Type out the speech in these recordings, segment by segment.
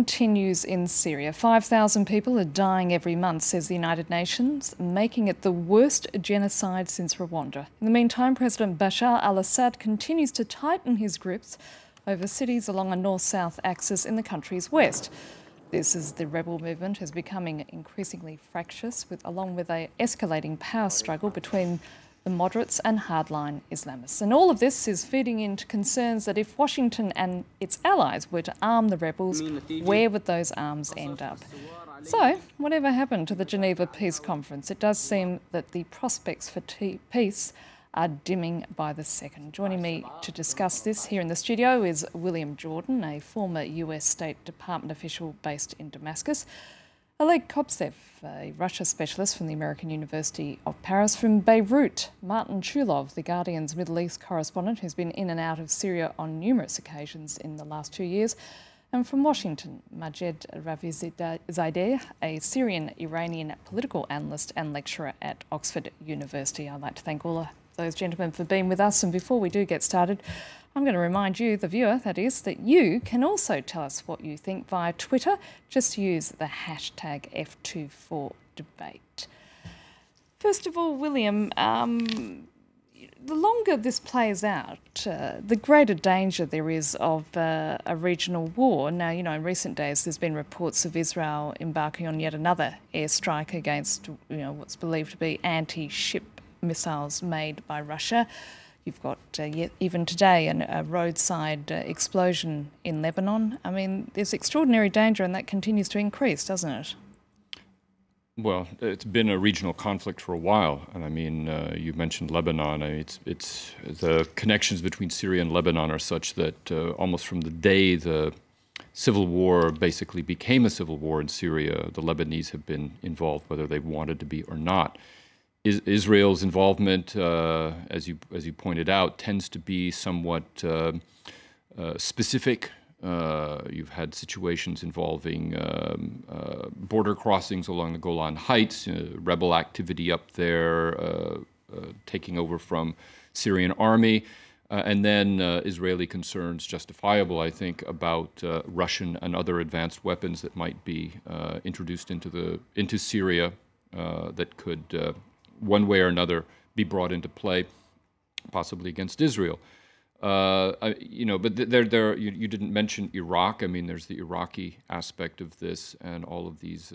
continues in Syria. 5,000 people are dying every month, says the United Nations, making it the worst genocide since Rwanda. In the meantime, President Bashar al-Assad continues to tighten his grips over cities along a north-south axis in the country's west. This as the rebel movement is becoming increasingly fractious, along with an escalating power struggle between the moderates and hardline Islamists. And all of this is feeding into concerns that if Washington and its allies were to arm the rebels, where would those arms end up? So, whatever happened to the Geneva Peace Conference, it does seem that the prospects for peace are dimming by the second. Joining me to discuss this here in the studio is William Jordan, a former US State Department official based in Damascus. Oleg Kobtzeff, a Russia specialist from the American University of Paris. From Beirut, Martin CHULOV, the Guardian's Middle East correspondent, who's been in and out of Syria on numerous occasions in the last 2 years. And from Washington, Majid RAFIZADEH, a Syrian Iranian political analyst and lecturer at Oxford University. I'd like to thank all of those gentlemen for being with us. And before we do get started, I'm going to remind you, the viewer, that is, that you can also tell us what you think via Twitter. Just use the hashtag F24Debate. First of all, William, the longer this plays out, the greater danger there is of a regional war. Now, you know, in recent days, there's been reports of Israel embarking on yet another airstrike against, you know, what's believed to be anti-ship missiles made by Russia. You've got, yet even today, a roadside explosion in Lebanon. I mean, there's extraordinary danger, and that continues to increase, doesn't it? Well, it's been a regional conflict for a while, and I mean, you mentioned Lebanon. I mean, it's the connections between Syria and Lebanon are such that almost from the day the civil war basically became a civil war in Syria, the Lebanese have been involved, whether they wanted to be or not. Israel's involvement, as you pointed out, tends to be somewhat specific. You've had situations involving border crossings along the Golan Heights, rebel activity up there, taking over from Syrian army, and then Israeli concerns, justifiable, I think, about Russian and other advanced weapons that might be introduced into Syria that could one way or another be brought into play, possibly against Israel. You know, but you didn't mention Iraq. I mean, there's the Iraqi aspect of this, and all of these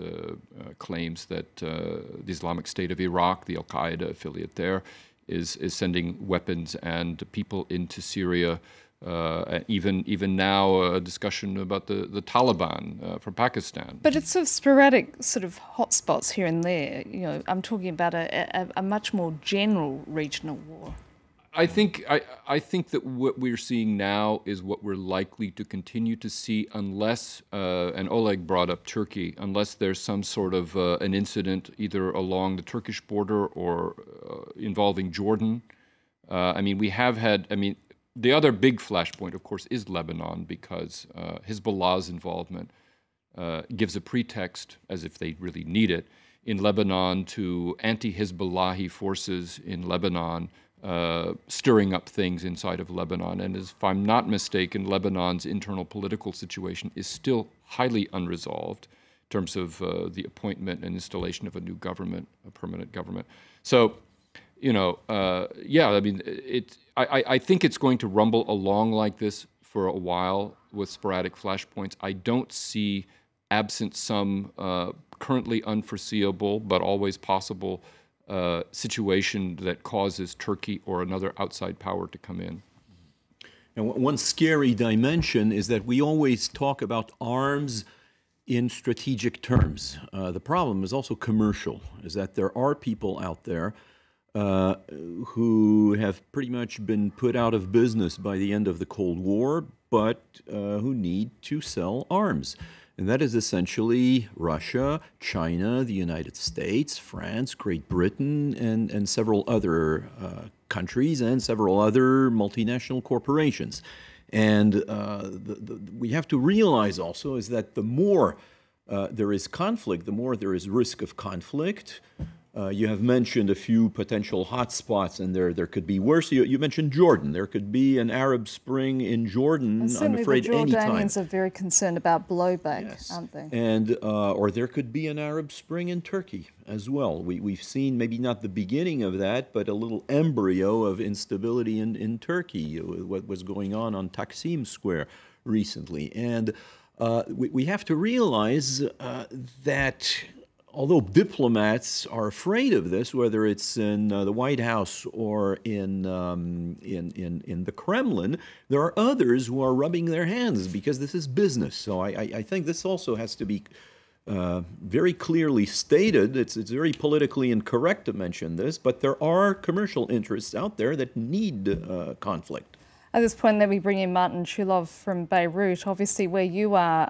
claims that the Islamic State of Iraq, the Al-Qaeda affiliate there, is sending weapons and people into Syria. Even now, a discussion about the Taliban from Pakistan. But it's sort of sporadic sort of hotspots here and there. You know, I'm talking about a much more general regional war. I think that what we're seeing now is what we're likely to continue to see unless, and Oleg brought up Turkey, unless there's some sort of an incident either along the Turkish border or involving Jordan. I mean, we have had, the other big flashpoint, of course, is Lebanon, because Hezbollah's involvement gives a pretext, as if they really need it, in Lebanon to anti-Hezbollahi forces in Lebanon stirring up things inside of Lebanon. And if I'm not mistaken, Lebanon's internal political situation is still highly unresolved in terms of the appointment and installation of a new government, a permanent government. So, you know, yeah, I mean, I think it's going to rumble along like this for a while with sporadic flashpoints. I don't see, absent some currently unforeseeable but always possible situation that causes Turkey or another outside power to come in. And one scary dimension is that we always talk about arms in strategic terms. The problem is also commercial, is that there are people out there who have pretty much been put out of business by the end of the Cold War, but who need to sell arms. And that is essentially Russia, China, the United States, France, Great Britain, and several other countries and several other multinational corporations. And we have to realize also is that the more there is conflict, the more there is risk of conflict, You have mentioned a few potential hotspots, and there could be worse. You mentioned Jordan. There could be an Arab Spring in Jordan, And I'm afraid, the anytime. Jordanians are very concerned about blowback, Yes. aren't they? And, or there could be an Arab Spring in Turkey as well. We've seen maybe not the beginning of that, but a little embryo of instability in Turkey, what was going on Taksim Square recently. And we have to realize that although diplomats are afraid of this, whether it's in the White House or in the Kremlin, there are others who are rubbing their hands because this is business. So I think this also has to be very clearly stated. It's very politically incorrect to mention this, but there are commercial interests out there that need conflict. At this point, then we bring in Martin CHULOV from Beirut. Obviously, where you are,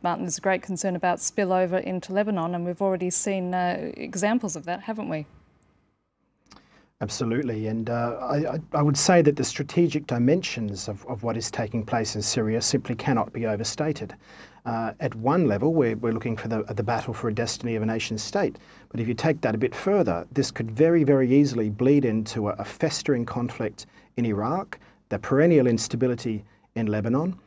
Martin, there's a great concern about spillover into Lebanon, and we've already seen examples of that, haven't we? Absolutely, and I would say that the strategic dimensions of what is taking place in Syria simply cannot be overstated. At one level, we're looking for the battle for a destiny of a nation state. But if you take that a bit further, this could very, very easily bleed into a festering conflict in Iraq, the perennial instability in Lebanon,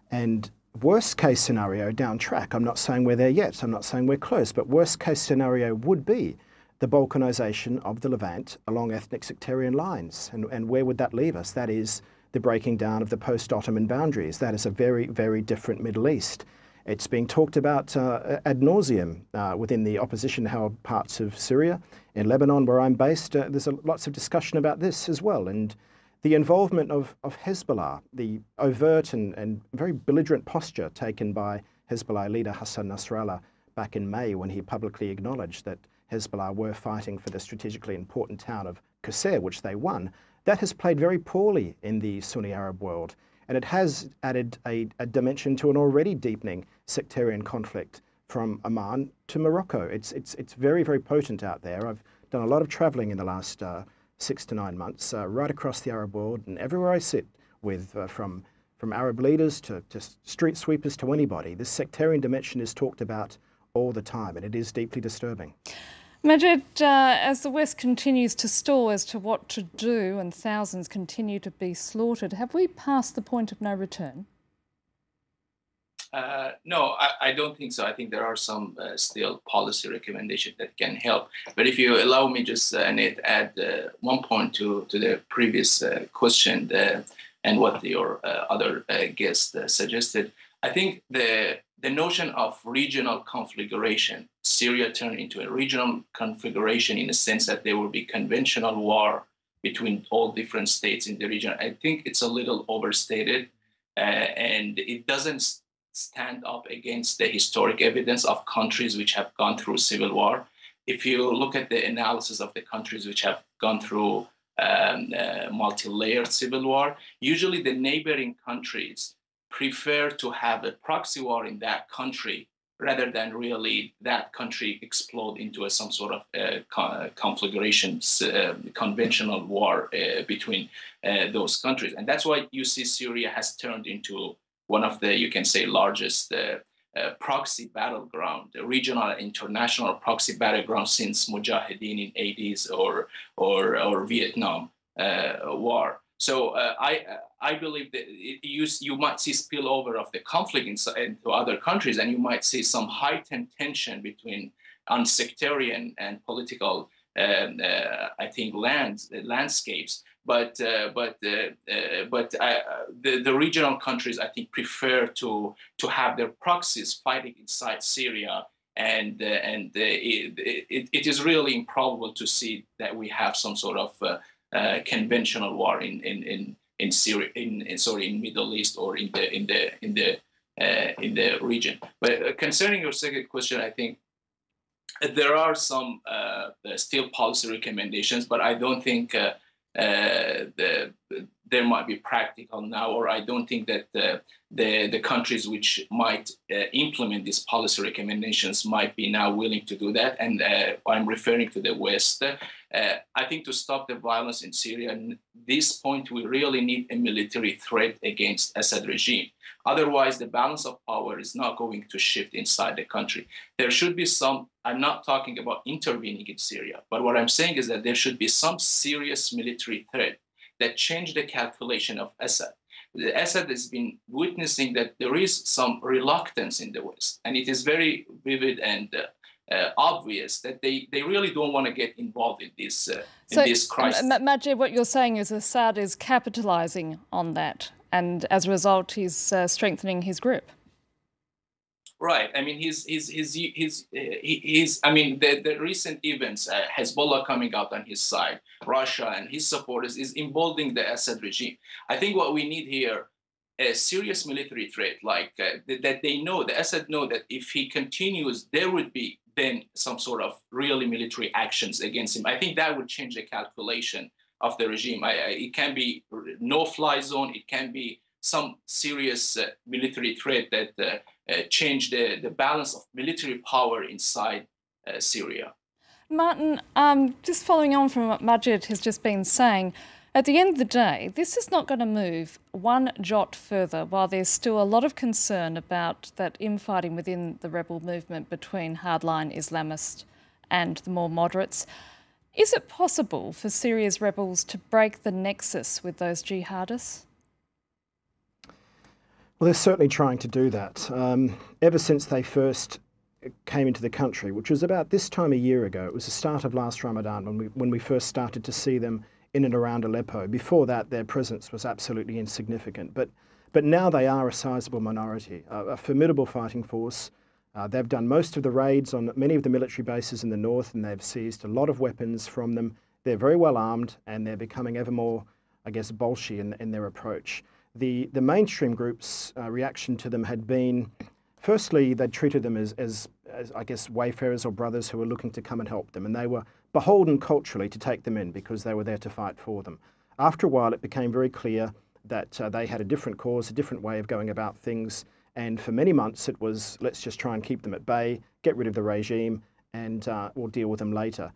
and worst case scenario down track. I'm not saying we're there yet, I'm not saying we're close, but worst case scenario would be the balkanization of the Levant along ethnic sectarian lines. And where would that leave us? That is the breaking down of the post-Ottoman boundaries. That is a very, very different Middle East. It's being talked about ad nauseum within the opposition-held parts of Syria. In Lebanon, where I'm based, there's lots of discussion about this as well. And the involvement of Hezbollah, the overt and very belligerent posture taken by Hezbollah leader Hassan Nasrallah back in May when he publicly acknowledged that Hezbollah were fighting for the strategically important town of Qusayr, which they won, that has played very poorly in the Sunni Arab world. And it has added a dimension to an already deepening sectarian conflict from Oman to Morocco. It's very, very potent out there. I've done a lot of traveling in the last 6 to 9 months, right across the Arab world, and everywhere I sit with, from Arab leaders to street sweepers to anybody, this sectarian dimension is talked about all the time, and it is deeply disturbing. Majid, as the West continues to stall as to what to do and thousands continue to be slaughtered, have we passed the point of no return? No, I don't think so. I think there are some still policy recommendations that can help. But if you allow me just, Annette, add one point to the previous question and what your other guest suggested. I think the notion of regional configuration, Syria turned into a regional configuration in the sense that there will be conventional war between all different states in the region. I think it's a little overstated, and it doesn't stand up against the historic evidence of countries which have gone through civil war. If you look at the analysis of the countries which have gone through multi-layered civil war, usually the neighboring countries prefer to have a proxy war in that country rather than really that country explode into some sort of conflagration, conventional war between those countries. And that's why you see Syria has turned into one of the, you can say, largest proxy battleground, the regional and international proxy battleground since Mujahideen in 80s or Vietnam War. So I believe that you might see spillover of the conflict into other countries, and you might see some heightened tension between on sectarian and political, I think, landscapes. But the regional countries, I think, prefer to have their proxies fighting inside Syria, and it is really improbable to see that we have some sort of conventional war in Syria, in Middle East or in the region. But concerning your second question, I think there are some still policy recommendations, but I don't think there might be practical now, or I don't think that the countries which might implement these policy recommendations might be now willing to do that. And I'm referring to the West. I think to stop the violence in Syria, at this point, we really need a military threat against Assad regime. Otherwise, the balance of power is not going to shift inside the country. There should be some, I'm not talking about intervening in Syria, but what I'm saying is that there should be some serious military threat that change the calculation of Assad. Assad has been witnessing that there is some reluctance in the West, and it is very vivid and obvious that they really don't want to get involved in this crisis. Majid, what you're saying is Assad is capitalizing on that, and as a result, he's strengthening his grip. Right. I mean, the recent events, Hezbollah coming out on his side, Russia and his supporters is emboldening the Assad regime. I think what we need here, a serious military threat, like that they know, the Assad know that if he continues, there would be then some sort of really military actions against him. I think that would change the calculation of the regime. It can be no-fly zone. It can be some serious military threat that change the balance of military power inside Syria. Martin, just following on from what Majid has just been saying, at the end of the day, this is not going to move one jot further while there's still a lot of concern about that infighting within the rebel movement between hardline Islamists and the more moderates. Is it possible for Syria's rebels to break the nexus with those jihadists? Well, they're certainly trying to do that. Ever since they first came into the country, which was about this time a year ago, it was the start of last Ramadan when we first started to see them in and around Aleppo. Before that, their presence was absolutely insignificant. But now they are a sizable minority, a formidable fighting force. They've done most of the raids on many of the military bases in the north, and they've seized a lot of weapons from them. They're very well armed, and they're becoming ever more, I guess, bolshy in their approach. The mainstream group's reaction to them had been, firstly, they treated them as I guess, wayfarers or brothers who were looking to come and help them, and they were beholden culturally to take them in because they were there to fight for them. After a while, it became very clear that they had a different cause, a different way of going about things, and for many months it was, let's just try and keep them at bay, get rid of the regime, and we'll deal with them later.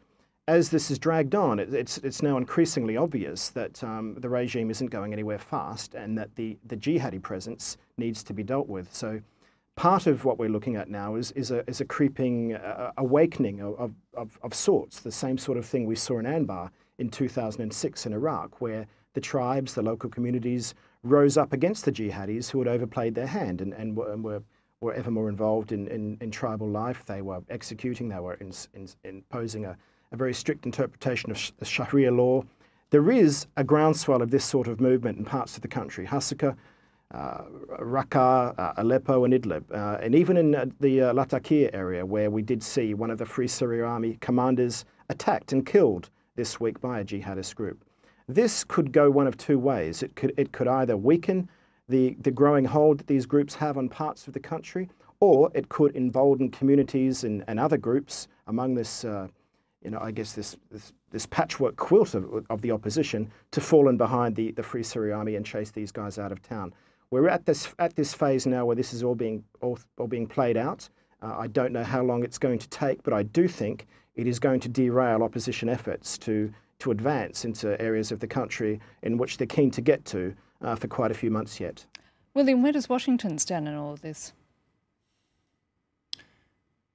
As this has dragged on, it's now increasingly obvious that the regime isn't going anywhere fast and that the jihadi presence needs to be dealt with. So part of what we're looking at now is a creeping awakening of sorts, the same sort of thing we saw in Anbar in 2006 in Iraq, where the tribes, the local communities rose up against the jihadis who had overplayed their hand and were ever more involved in tribal life. They were executing, they were imposing a very strict interpretation of Sharia law. There is a groundswell of this sort of movement in parts of the country, Hasaka, Raqqa, Aleppo and Idlib, and even in the Latakia area, where we did see one of the Free Syria Army commanders attacked and killed this week by a jihadist group. This could go one of two ways. It could either weaken the growing hold that these groups have on parts of the country, or it could embolden communities and other groups among this I guess this patchwork quilt of the opposition to fall in behind the Free Syria Army and chase these guys out of town. We're at this phase now where this is all being played out. I don't know how long it's going to take, but I do think it is going to derail opposition efforts to advance into areas of the country in which they're keen to get to for quite a few months yet. William, where does Washington stand in all of this?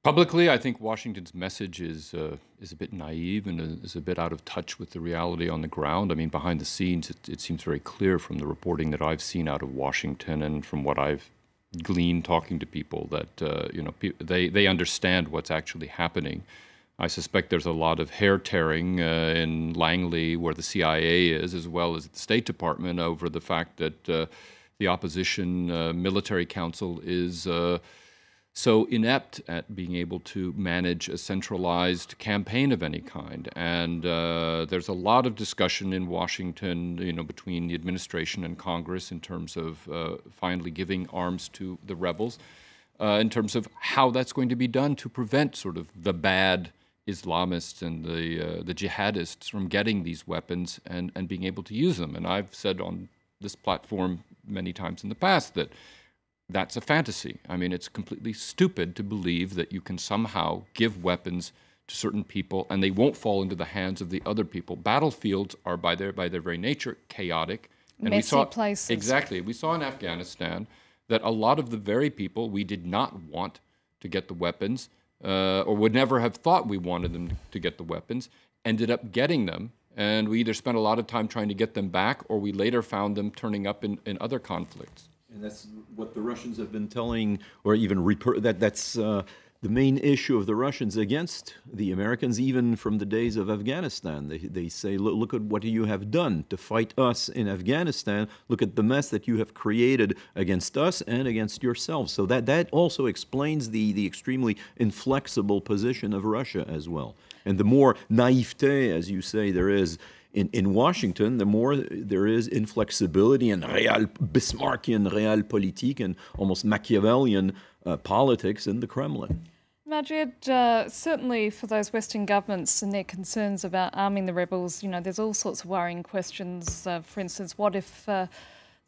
Publicly, I think Washington's message is a bit naive and is a bit out of touch with the reality on the ground. I mean, behind the scenes, it seems very clear from the reporting that I've seen out of Washington and from what I've gleaned talking to people that they understand what's actually happening. I suspect there's a lot of hair tearing in Langley, where the CIA is, as well as the State Department, over the fact that the opposition military council is so inept at being able to manage a centralized campaign of any kind. And there's a lot of discussion in Washington, between the administration and Congress in terms of finally giving arms to the rebels, in terms of how that's going to be done to prevent sort of the bad Islamists and the jihadists from getting these weapons and being able to use them. And I've said on this platform many times in the past that that's a fantasy. I mean, it's completely stupid to believe that you can somehow give weapons to certain people and they won't fall into the hands of the other people. Battlefields are by their very nature chaotic. And messy places. Exactly. We saw in Afghanistan that a lot of the very people we did not want to get the weapons, or would never have thought we wanted them to get the weapons, ended up getting them. And we either spent a lot of time trying to get them back, or we later found them turning up in other conflicts. And that's what the Russians have been telling, or even that's the main issue of the Russians against the Americans, even from the days of Afghanistan. They say, look at what you have done to fight us in Afghanistan. Look at the mess that you have created against us and against yourselves. So that also explains the extremely inflexible position of Russia as well. And the more naivete, as you say, there is in Washington, the more there is inflexibility and Bismarckian realpolitik and almost Machiavellian politics in the Kremlin. Majid, certainly for those Western governments and their concerns about arming the rebels, there's all sorts of worrying questions. For instance, what if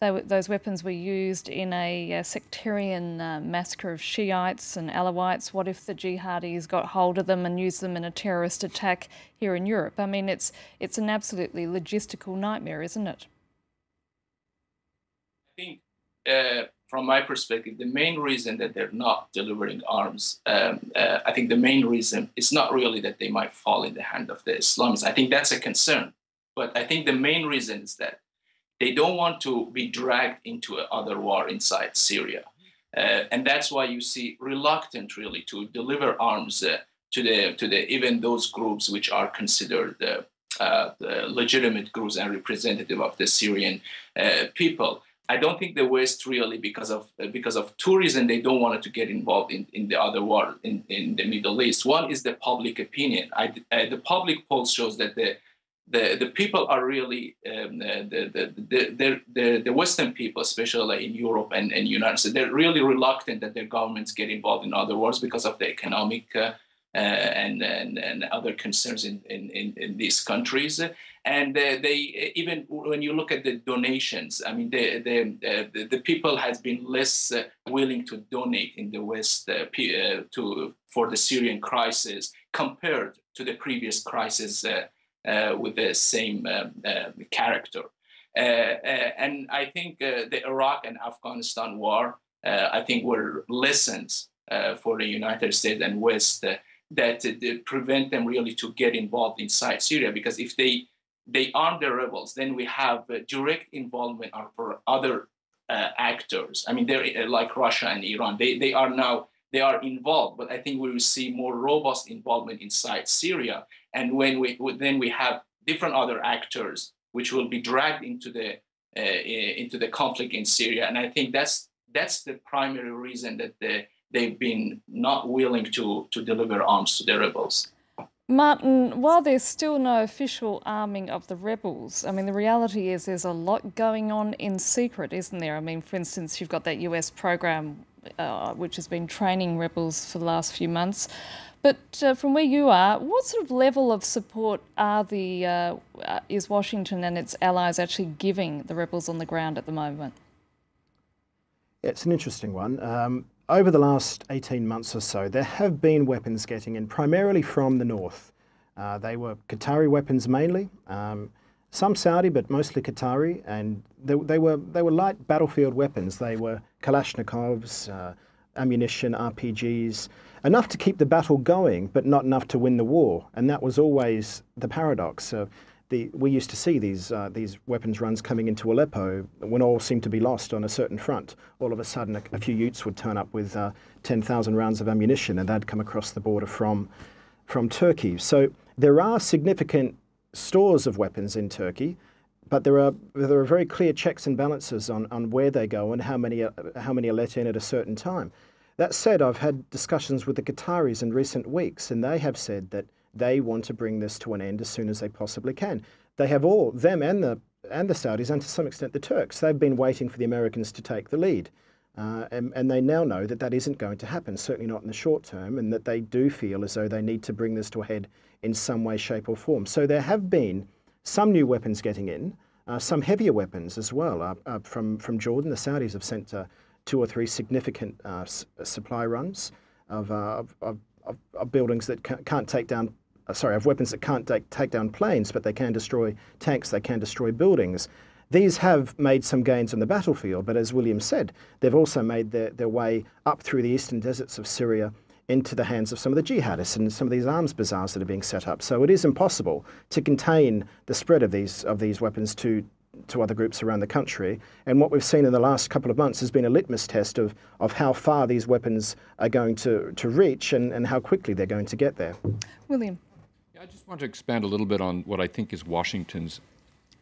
those weapons were used in a sectarian massacre of Shiites and Alawites? What if the jihadis got hold of them and used them in a terrorist attack here in Europe? I mean, it's an absolutely logistical nightmare, isn't it? I think, from my perspective, the main reason that they're not delivering arms, I think the main reason is not really that they might fall in the hand of the Islamists. I think that's a concern. But I think the main reason is that they don't want to be dragged into another war inside Syria. And that's why you see reluctant really to deliver arms to the even those groups which are considered the legitimate groups and representative of the Syrian people. I don't think the West really, because of two reasons, they don't want to get involved in the other war in the Middle East. One is the public opinion. The public polls shows that the people are really the Western people, especially in Europe and United States, they're really reluctant that their governments get involved in other wars because of the economic and other concerns in these countries. And they even when you look at the donations, I mean, the people has been less willing to donate in the West for the Syrian crisis compared to the previous crisis with the same character. And I think the Iraq and Afghanistan war, I think, were lessons for the United States and West that prevent them really to get involved inside Syria, because if they arm the rebels, then we have direct involvement for other actors. I mean, they're like Russia and Iran. They are involved, but I think we will see more robust involvement inside Syria. And when we have different other actors which will be dragged into the conflict in Syria, and I think that's the primary reason that they've been not willing to deliver arms to the rebels. Martin, while there's still no official arming of the rebels, I mean, the reality is there's a lot going on in secret, isn't there? I mean, for instance, you've got that US program which has been training rebels for the last few months. But from where you are, what sort of level of support is Washington and its allies actually giving the rebels on the ground at the moment? Yeah, it's an interesting one. Over the last 18 months or so, there have been weapons getting in, primarily from the north. They were Qatari weapons mainly, some Saudi, but mostly Qatari, and they were light battlefield weapons. They were Kalashnikovs, ammunition, RPGs, enough to keep the battle going, but not enough to win the war. And that was always the paradox. We used to see these weapons runs coming into Aleppo when all seemed to be lost on a certain front. All of a sudden, a few Utes would turn up with 10,000 rounds of ammunition, and they'd come across the border from Turkey. So there are significant stores of weapons in Turkey, but there are very clear checks and balances on where they go and how many are let in at a certain time. That said, I've had discussions with the Qataris in recent weeks, and they have said that they want to bring this to an end as soon as they possibly can. They have all, them and the Saudis, and to some extent the Turks, they've been waiting for the Americans to take the lead. And they now know that that isn't going to happen, certainly not in the short term, and that they do feel as though they need to bring this to a head in some way, shape or form. So there have been some new weapons getting in, some heavier weapons as well. From Jordan, the Saudis have sent 2 or 3 significant supply runs of buildings that can't take down, of weapons that can't take down planes, but they can destroy tanks, they can destroy buildings. These have made some gains on the battlefield, but as William said, they've also made their way up through the eastern deserts of Syria into the hands of some of the jihadists and some of these arms bazaars that are being set up. So it is impossible to contain the spread of these weapons to other groups around the country. And what we've seen in the last couple of months has been a litmus test of how far these weapons are going to reach and how quickly they're going to get there. William. Yeah, I just want to expand a little bit on what I think is Washington's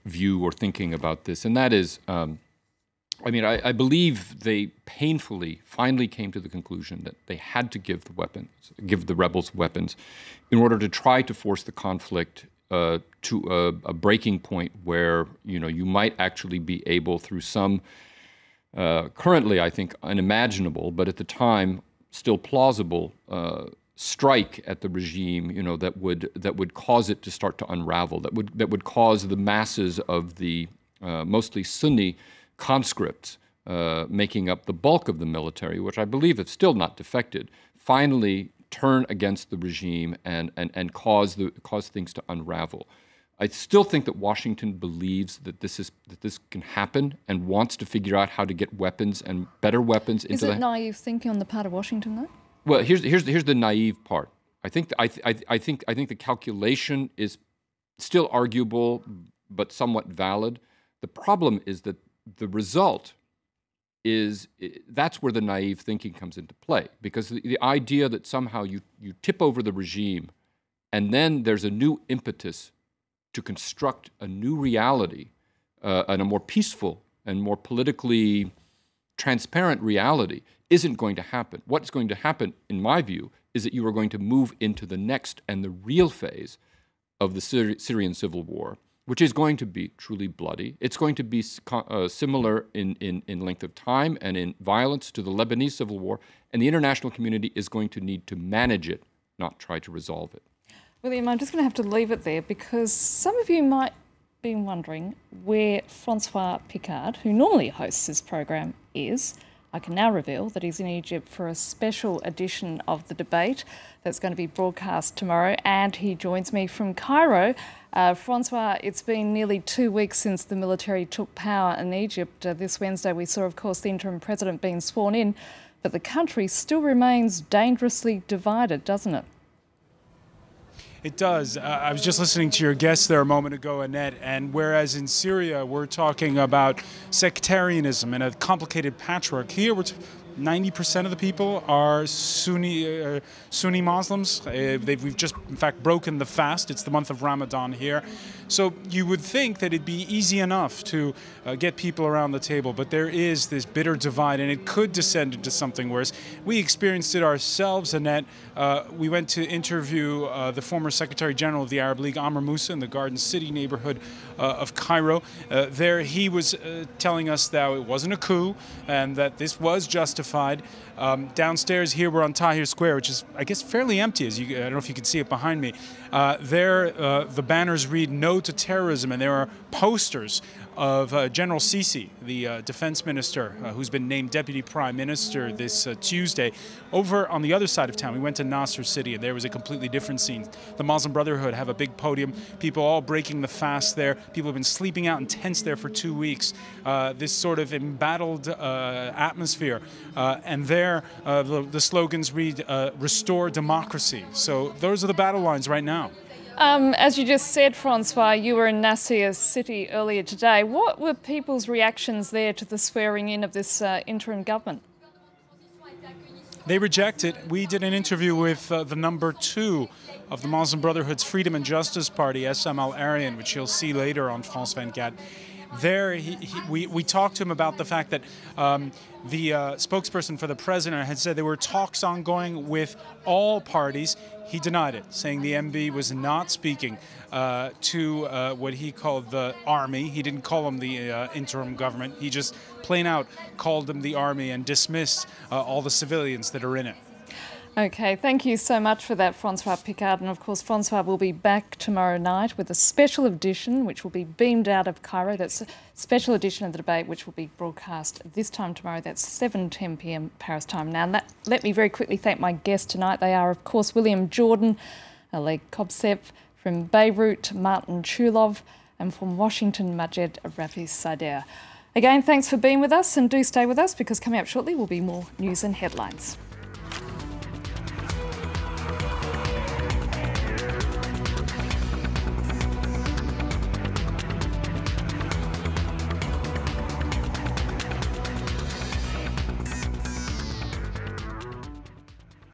view or thinking about this, and that is, I believe they painfully finally came to the conclusion that they had to give the rebels weapons in order to try to force the conflict to a breaking point where you might actually be able, through some currently I think unimaginable, but at the time still plausible strike at the regime, that would cause it to start to unravel, that would cause the masses of the mostly Sunni conscripts making up the bulk of the military, which I believe have still not defected, finally turn against the regime and cause things to unravel. I still think that Washington believes that this can happen and wants to figure out how to get weapons and better weapons into the... Is it naive thinking on the part of Washington, though? Well, here's the naive part. I think the calculation is still arguable, but somewhat valid. The problem is that the result is that's where the naive thinking comes into play, because the idea that somehow you tip over the regime, and then there's a new impetus to construct a new reality, and a more peaceful and more politically transparent reality, isn't going to happen. What's going to happen, in my view, is that you are going to move into the next and the real phase of the Syrian civil war, which is going to be truly bloody. It's going to be similar in length of time and in violence to the Lebanese civil war, and the international community is going to need to manage it, not try to resolve it. William, I'm just going to have to leave it there because some of you might be wondering where François Picard, who normally hosts this program, is. I can now reveal that he's in Egypt for a special edition of the debate that's going to be broadcast tomorrow, and he joins me from Cairo. Francois, it's been nearly 2 weeks since the military took power in Egypt. This Wednesday we saw, of course, the interim president being sworn in, but the country still remains dangerously divided, doesn't it? It does. I was just listening to your guest there a moment ago, Annette, and whereas in Syria we're talking about sectarianism and a complicated patchwork, here 90% of the people are Sunni Muslims. We've just, in fact, broken the fast. It's the month of Ramadan here. So you would think that it'd be easy enough to get people around the table, but there is this bitter divide, and it could descend into something worse. We experienced it ourselves, Annette. We went to interview the former Secretary General of the Arab League, Amr Moussa, in the Garden City neighborhood of Cairo. There he was telling us that it wasn't a coup and that this was justified. Downstairs here we're on Tahrir Square, which is, I guess, fairly empty. I don't know if you can see it behind me. There the banners read "No to Terrorism," and there are posters of General Sisi, the defense minister, who's been named deputy prime minister this Tuesday. Over on the other side of town, we went to Nasser City, and there was a completely different scene. The Muslim Brotherhood have a big podium, people all breaking the fast there. People have been sleeping out in tents there for 2 weeks. This sort of embattled atmosphere. And there, the slogans read, "Restore democracy." So those are the battle lines right now. As you just said, Francois, you were in Nasser City earlier today. What were people's reactions there to the swearing in of this interim government? They reject it. We did an interview with the number 2 of the Muslim Brotherhood's Freedom and Justice Party, Essam Al-Arian, which you'll see later on France 24. there, we talked to him about the fact that the spokesperson for the president had said there were talks ongoing with all parties. He denied it, saying the MB was not speaking to what he called the army. He didn't call them the interim government. He just plain out called them the army and dismissed all the civilians that are in it. Okay, thank you so much for that, François Picard. And of course, Francois will be back tomorrow night with a special edition, which will be beamed out of Cairo. That's a special edition of the debate, which will be broadcast this time tomorrow. That's 7:10 p.m. Paris time. Now, let me very quickly thank my guests tonight. They are, of course, William Jordan, Oleg Kobtzeff, from Beirut, Martin CHULOV, and from Washington, Majid RAFIZADEH. Again, thanks for being with us, and do stay with us because coming up shortly will be more news and headlines.